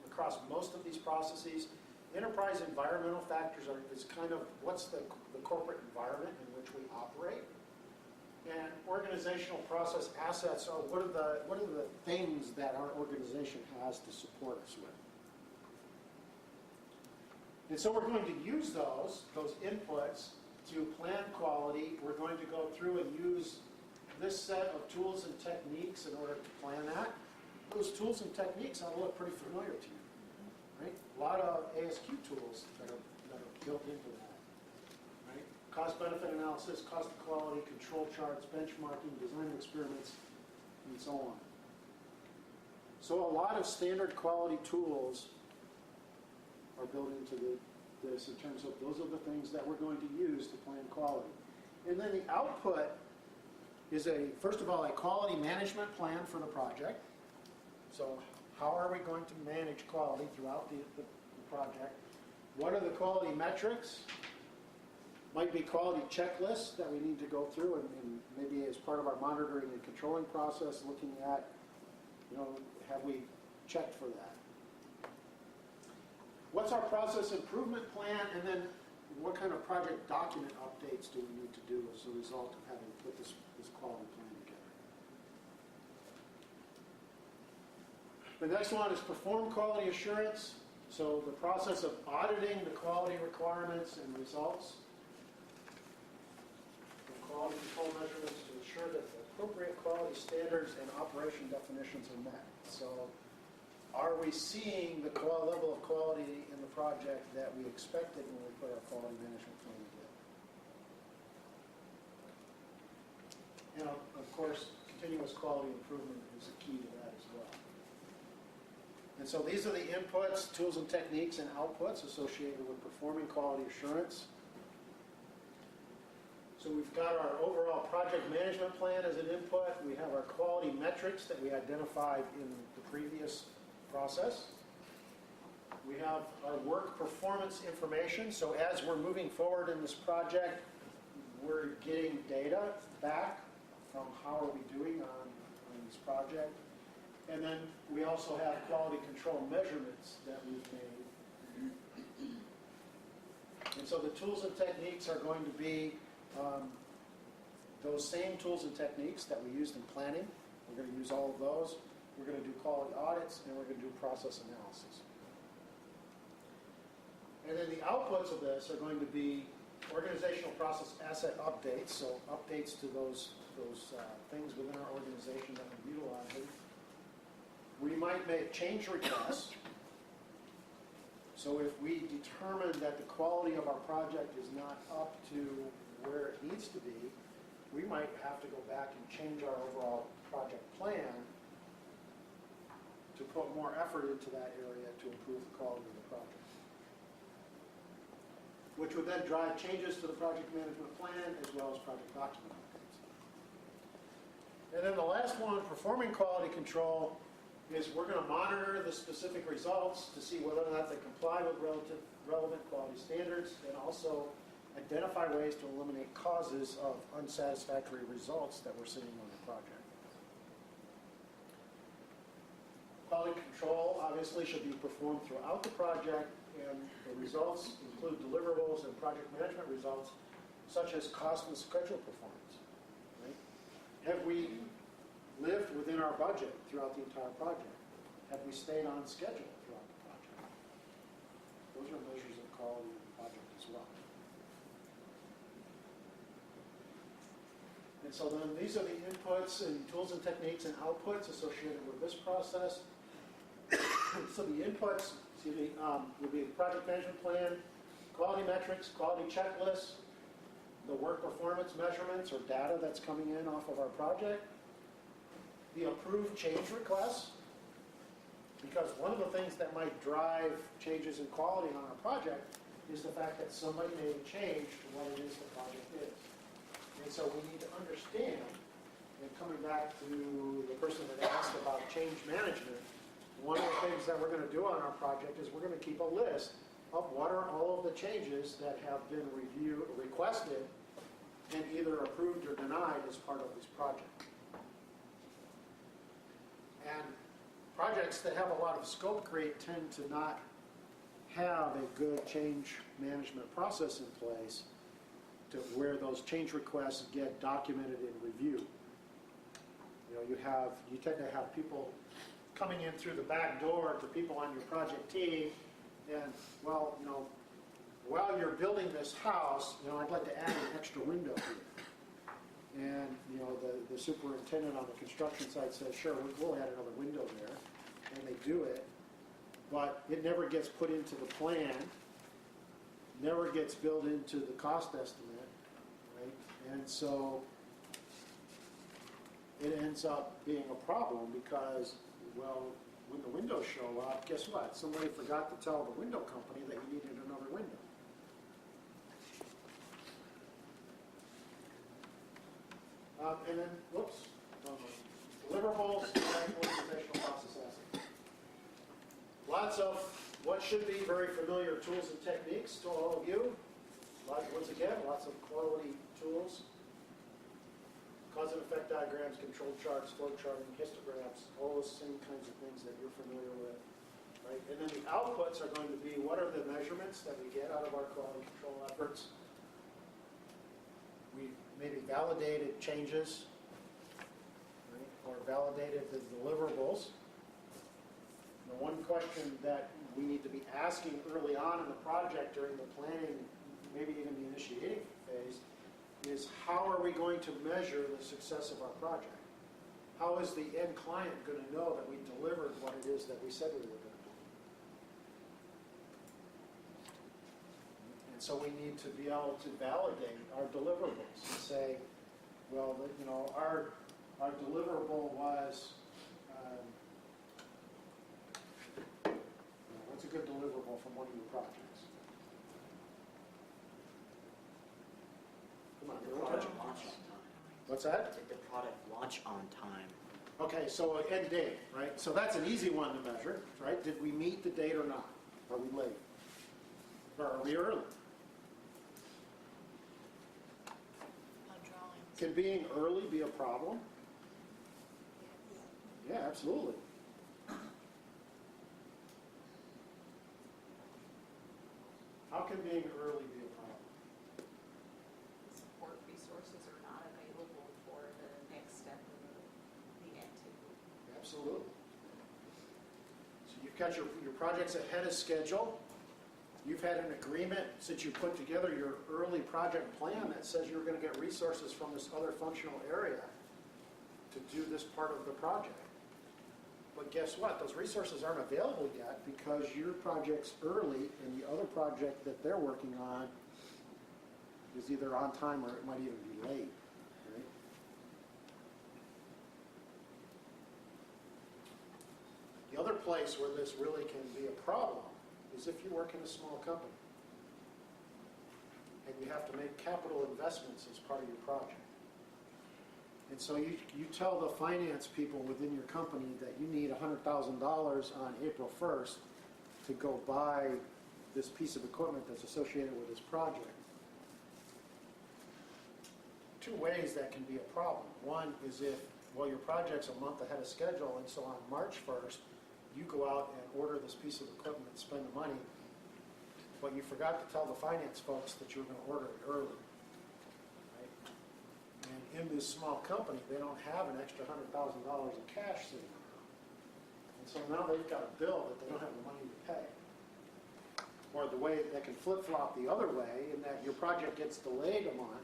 across most of these processes. Enterprise environmental factors is kind of what's the corporate environment in which we operate. And organizational process assets are what are the things that our organization has to support us with. And so we're going to use those inputs to plan quality. We're going to go through and use this set of tools and techniques in order to plan that. Those tools and techniques ought to look pretty familiar to you, right? A lot of ASQ tools that are built into that, right? Cost-benefit analysis, cost of quality, control charts, benchmarking, design experiments, and so on. So a lot of standard quality tools are built into this in terms of those are the things that we're going to use to plan quality. And then the output is first of all, a quality management plan for the project. So how are we going to manage quality throughout the project? What are the quality metrics? Might be quality checklists that we need to go through and maybe as part of our monitoring and controlling process, looking at, have we checked for that? What's our process improvement plan? And then what kind of project document updates do we need to do as a result of having put this quality plan together? The next one is perform quality assurance. So the process of auditing the quality requirements and results from quality control measurements to ensure that the appropriate quality standards and operation definitions are met. So are we seeing the level of quality in the project that we expected when we put our quality management plan together? And of course, continuous quality improvement is a key to that as well. And so these are the inputs, tools and techniques, and outputs associated with performing quality assurance. So we've got our overall project management plan as an input. We have our quality metrics that we identified in the previous process. We have our work performance information. So as we're moving forward in this project, we're getting data back from how are we doing on this project. And then we also have quality control measurements that we've made. And so the tools and techniques are going to be those same tools and techniques that we used in planning. We're going to use all of those. We're going to do quality audits, and we're going to do process analysis. And then the outputs of this are going to be organizational process asset updates, so updates to those things within our organization that we're utilizing. We might make change requests. So if we determine that the quality of our project is not up to where it needs to be, we might have to go back and change our overall project plan to put more effort into that area to improve the quality of the project, which would then drive changes to the project management plan as well as project document updates. And then the last one, performing quality control, is we're going to monitor the specific results to see whether or not they comply with relevant quality standards, and also identify ways to eliminate causes of unsatisfactory results that we're seeing on the project. Quality control obviously should be performed throughout the project, and the results include deliverables and project management results such as cost and schedule performance. Right? Have we lived within our budget throughout the entire project? Have we stayed on schedule throughout the project? Those are measures of quality of the project as well. And so then these are the inputs and tools and techniques and outputs associated with this process. So the inputs, would be the project management plan, quality metrics, quality checklists, the work performance measurements or data that's coming in off of our project, the approved change requests, because one of the things that might drive changes in quality on our project is the fact that somebody made a change to what it is the project is. And so we need to understand, and coming back to the person that asked about change management, one of the things that we're going to do on our project is we're going to keep a list of what are all of the changes that have been requested and either approved or denied as part of this project. And projects that have a lot of scope creep tend to not have a good change management process in place to where those change requests get documented and reviewed. You tend to have people coming in through the back door to people on your project team, and while you're building this house, I'd like to add an extra window here. And the superintendent on the construction site says, sure, we'll add another window there, and they do it, but it never gets put into the plan, never gets built into the cost estimate, right? And so it ends up being a problem because, well, when the windows show up, guess what? Somebody forgot to tell the window company that you needed another window. And then, deliverables and organizational process asset. Lots of what should be very familiar tools and techniques to all of you. Once again, lots of quality tools. Cause and effect diagrams, control charts, flow charting, histograms, all those same kinds of things that you're familiar with. Right? And then the outputs are going to be what are the measurements that we get out of our quality control efforts. We maybe validated changes, right? Or validated the deliverables. The one question that we need to be asking early on in the project during the planning, maybe even the initiating phase, is how are we going to measure the success of our project? How is the end client going to know that we delivered what it is that we said we were going to do? And so we need to be able to validate our deliverables and say, well, our deliverable was, what's a good deliverable from one of your projects? Come on, The don't product touch it. launch on time. What's that? Did the product launch on time? Okay, so end date, right? So that's an easy one to measure, right? Did we meet the date or not? Are we late? Or are we early? On drawings. Can being early be a problem? Yeah, absolutely. How can being early be a problem? Support resources are not available for the next step of the activity. Absolutely. So you've got your projects ahead of schedule. You've had an agreement since you put together your early project plan that says you're going to get resources from this other functional area to do this part of the project. But guess what? Those resources aren't available yet because your project's early and the other project that they're working on is either on time or it might even be late. Right? The other place where this really can be a problem is if you work in a small company and you have to make capital investments as part of your project. And so you tell the finance people within your company that you need $100,000 on April 1st to go buy this piece of equipment that's associated with this project. Two ways that can be a problem. One is if, well, your project's a month ahead of schedule, and so on March 1st, you go out and order this piece of equipment and spend the money, but you forgot to tell the finance folks that you were going to order it early. And in this small company, they don't have an extra $100,000 in cash sitting around. And so now they've got a bill that they don't have the money to pay. Or the way that can flip-flop the other way, in that your project gets delayed a month,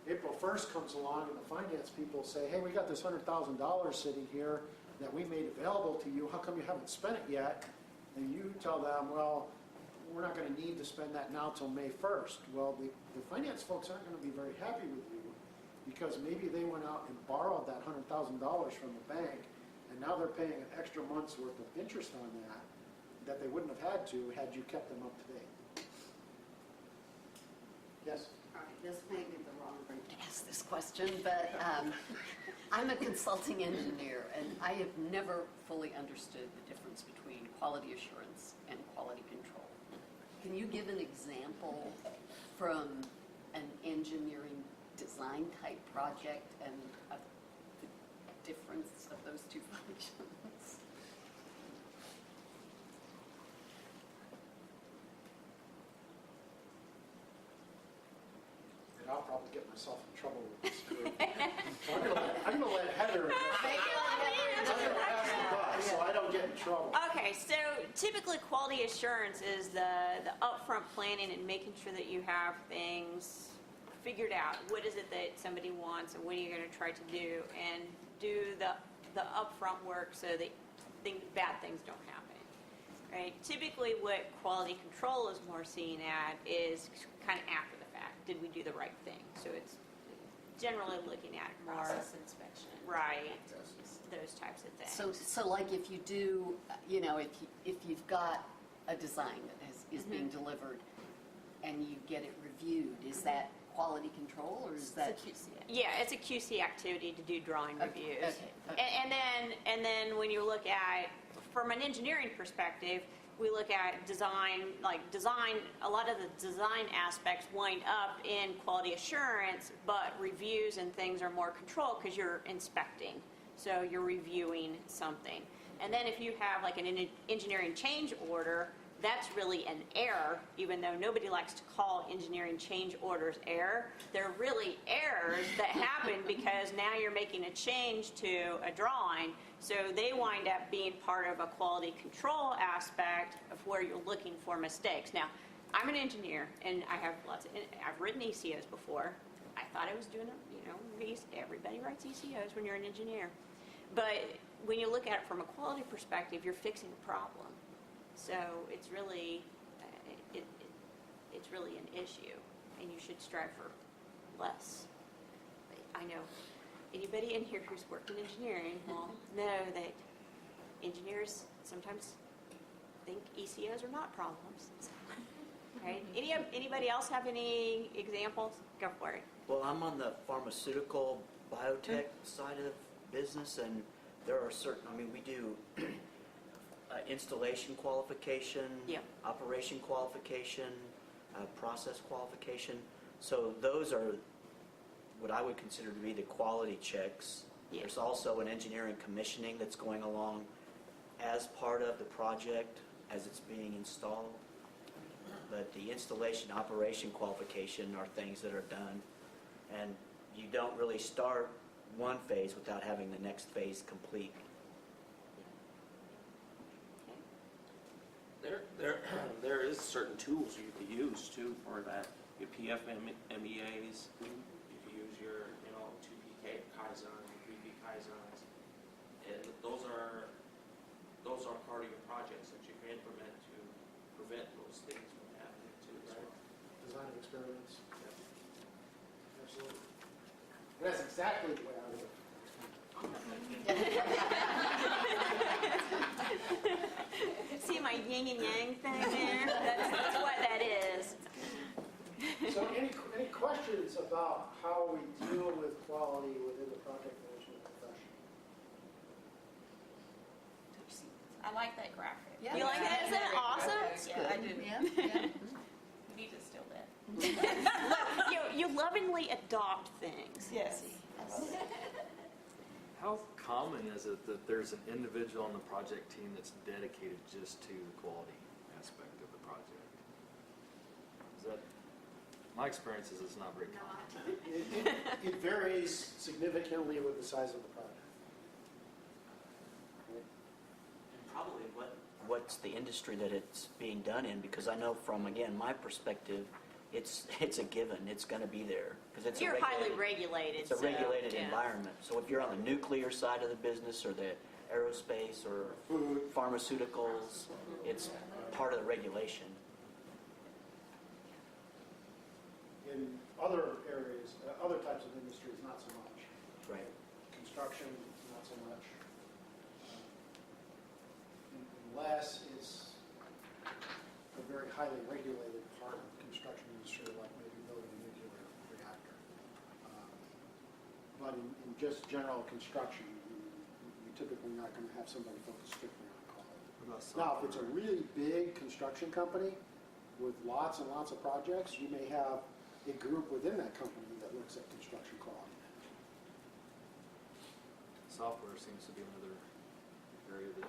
April 1st comes along and the finance people say, hey, we got this $100,000 sitting here that we made available to you, how come you haven't spent it yet? And you tell them, well, we're not going to need to spend that now till May 1st. Well, the finance folks aren't going to be very happy with you because maybe they went out and borrowed that $100,000 from the bank and now they're paying an extra month's worth of interest on that they wouldn't have had to had you kept them up to date. Yes? All right, this may be the wrong group to ask this question, but I'm a consulting engineer, and I have never fully understood the difference between quality assurance and quality control. Can you give an example from an engineering design type project and the difference of those two functions? And I'll probably get myself in trouble with this group. So I'm going to let Heather ask the buck so I don't get in trouble. Okay, so typically quality assurance is the upfront planning and making sure that you have things figured out. What is it that somebody wants and what are you going to try to do, and do the upfront work so that bad things don't happen. Right? Typically what quality control is more seen at is kind of after the fact. Did we do the right thing? So it's generally looking at more Process inspection. right, those types of things. So like if you do, if you've got a design that is being delivered and you get it reviewed, is that quality control or is that? Yeah, it's a QC activity to do drawing reviews. Okay. And then when you look at, from an engineering perspective, we look at design, a lot of the design aspects wind up in quality assurance, but reviews and things are more controlled because you're inspecting. So you're reviewing something. And then if you have like an engineering change order, that's really an error, even though nobody likes to call engineering change orders error. They're really errors that happen because now you're making a change to a drawing. So they wind up being part of a quality control aspect of where you're looking for mistakes. Now, I'm an engineer, and I have I've written ECOs before. I thought I was doing it, everybody writes ECOs when you're an engineer. But when you look at it from a quality perspective, you're fixing a problem. So it's really, it's really an issue, and you should strive for less. But I know anybody in here who's worked in engineering will know that engineers sometimes think ECOs are not problems. Right? Anybody else have any examples? Go for it. Well, I'm on the pharmaceutical biotech side of business, and there are certain, we do installation qualification, operation qualification, process qualification. So those are what I would consider to be the quality checks. There's also an engineering commissioning that's going along as part of the project as it's being installed. But the installation operation qualification are things that are done, and you don't really start one phase without having the next phase complete. There is certain tools you could use too for that. Your PFMEAs, you could use your 2PK Kaizens, 3P Kaizens, and those are part of your projects that you can implement to prevent those things from happening too, right? Design of experiments. Absolutely. That's exactly the way I would have. See my yin and yang thing there? That's what that is. So any questions about how we deal with quality within the project management profession? I like that graphic. Yeah. You like that? Isn't that awesome? Yeah, I do. Yeah. We need to steal that. You lovingly adopt things. Yes. How common is it that there's an individual on the project team that's dedicated just to the quality aspect of the project? Is that, my experience is it's not very common. It varies significantly with the size of the project. And probably what's the industry that it's being done in, because I know from, again, my perspective, it's a given, it's going to be there. Because it's You're highly regulated. It's a so, regulated yeah. environment. So if you're on the nuclear side of the business or the aerospace or Food. pharmaceuticals, it's part of the regulation. In other areas, other types of industries, not so much. Right. Construction, not so much. Unless it's a very highly regulated part of the construction industry, like maybe building a nuclear reactor. But in just general construction, you're typically not going to have somebody focused strictly on quality. What about Now, if it's a software? really big construction company with lots and lots of projects, you may have a group within that company that looks at construction quality management. Software seems to be another area that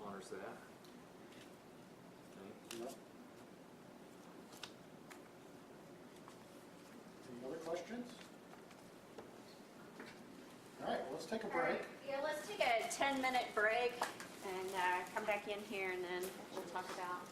honors that. Okay. Yep. Any other questions? All right, well, let's take a All right, break. yeah, let's take a 10-minute break and come back in here, and then we'll talk about